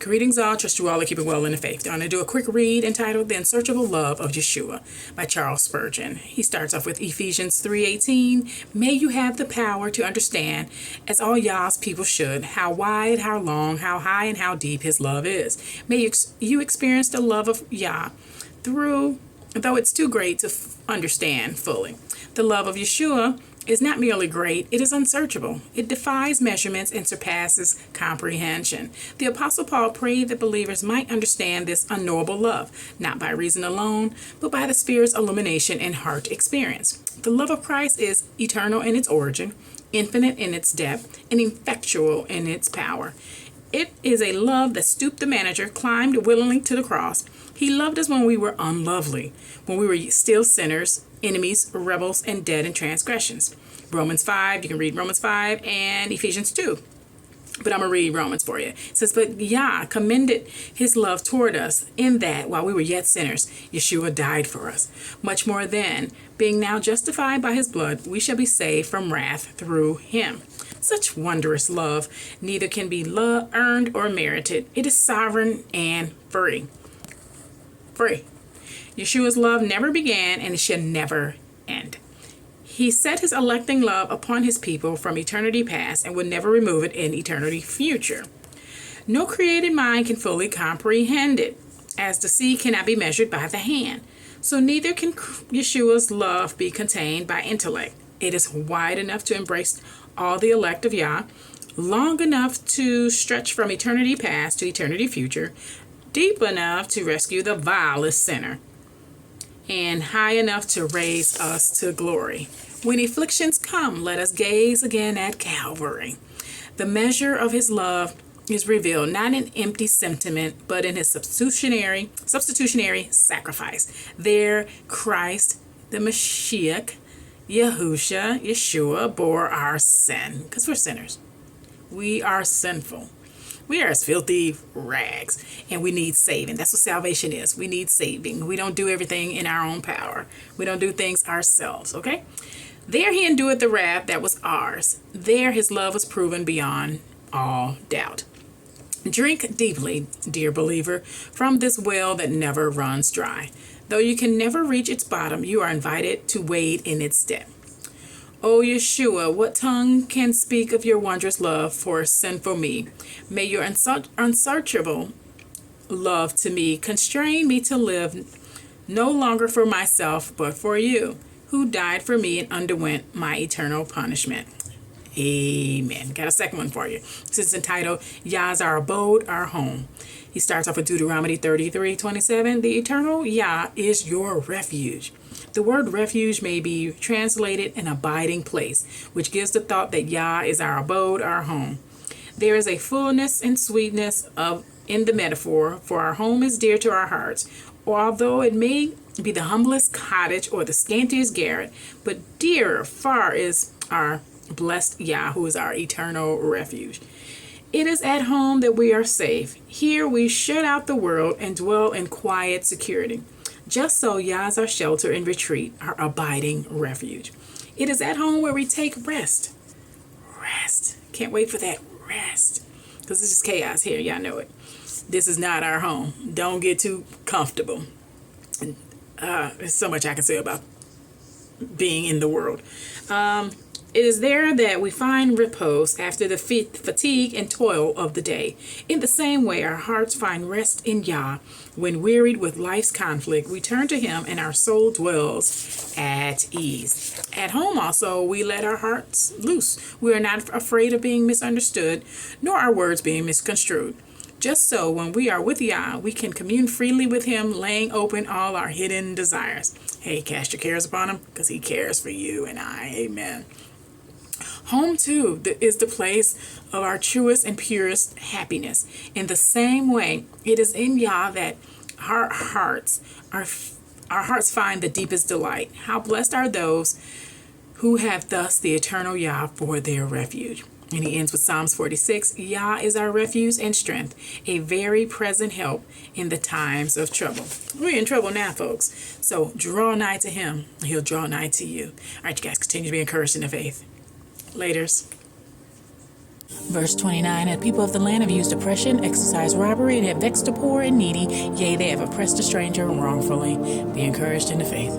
Greetings all, trust you all are keeping well in the faith. I'm going to do a quick read entitled The Unsearchable Love of YAH by Charles Spurgeon. He starts off with Ephesians 3:18. May you have the power to understand, as all YAH's people should, how wide, how long, how high, and how deep his love is. May you experience the love of YAH though it's too great to understand fully. The love of YAH is not merely great, it is unsearchable. It defies measurements and surpasses comprehension. The Apostle Paul prayed that believers might understand this unknowable love, not by reason alone, but by the Spirit's illumination and heart experience. The love of Christ is eternal in its origin, infinite in its depth, and effectual in its power. It is a love that stooped the manager, climbed willingly to the cross. He loved us when we were unlovely, when we were still sinners, enemies, rebels, and dead in transgressions. Romans 5, you can read Romans 5 and Ephesians 2. But I'm going to read Romans for you. It says, but Yah commended his love toward us in that while we were yet sinners, Yeshua died for us. Much more then, being now justified by his blood, we shall be saved from wrath through him. Such wondrous love neither can be earned or merited. It is sovereign and free. Yeshua's love never began and it shall never end. He set his electing love upon his people from eternity past and will never remove it in eternity future. No created mind can fully comprehend it, as the sea cannot be measured by the hand. So neither can Yeshua's love be contained by intellect. It is wide enough to embrace all the elect of Yah, long enough to stretch from eternity past to eternity future, deep enough to rescue the vilest sinner, and high enough to raise us to glory. When afflictions come, let us gaze again at Calvary. The measure of his love is revealed not in empty sentiment, but in his substitutionary sacrifice. There, Christ, the Mashiach, Yeshua, bore our sin, because we're sinners. We are sinful. We are as filthy rags, and we need saving. That's what salvation is. We need saving. We don't do everything in our own power. We don't do things ourselves, okay? There he endured the wrath that was ours. There his love was proven beyond all doubt. Drink deeply, dear believer, from this well that never runs dry. Though you can never reach its bottom, you are invited to wade in its depth. O Yeshua, what tongue can speak of your wondrous love for sinful me? May your unsearchable love to me constrain me to live no longer for myself, but for you, who died for me and underwent my eternal punishment. Amen. Got a second one for you. This is entitled, Yah is our abode, our home. He starts off with Deuteronomy 33:27. The eternal Yah is your refuge. The word refuge may be translated an abiding place, which gives the thought that Yah is our abode, our home. There is a fullness and sweetness in the metaphor, for our home is dear to our hearts. Although it may be the humblest cottage or the scantiest garret, but dearer far is our blessed Yah, who is our eternal refuge. It is at home that we are safe. Here we shut out the world and dwell in quiet security. Just so Yah is our shelter and retreat, our abiding refuge. It is at home where we take rest. Rest. Can't wait for that rest. Because it's just chaos here. Y'all know it. This is not our home. Don't get too comfortable. There's so much I can say about being in the world. It is there that we find repose after the fatigue and toil of the day. In the same way, our hearts find rest in Yah. When wearied with life's conflict, we turn to him and our soul dwells at ease. At home also, we let our hearts loose. We are not afraid of being misunderstood, nor our words being misconstrued. Just so, when we are with Yah, we can commune freely with him, laying open all our hidden desires. Hey, cast your cares upon him, because he cares for you and I. Amen. Home, too, is the place of our truest and purest happiness. In the same way, it is in Yah that our hearts find the deepest delight. How blessed are those who have thus the eternal Yah for their refuge. And he ends with Psalms 46. Yah is our refuge and strength, a very present help in the times of trouble. We're in trouble now, folks. So draw nigh to him, and he'll draw nigh to you. All right, you guys, continue to be encouraged in the faith. Laters. Verse 29, and people of the land have used oppression, exercised robbery, and have vexed the poor and needy. Yea, they have oppressed a stranger wrongfully. Be encouraged in the faith.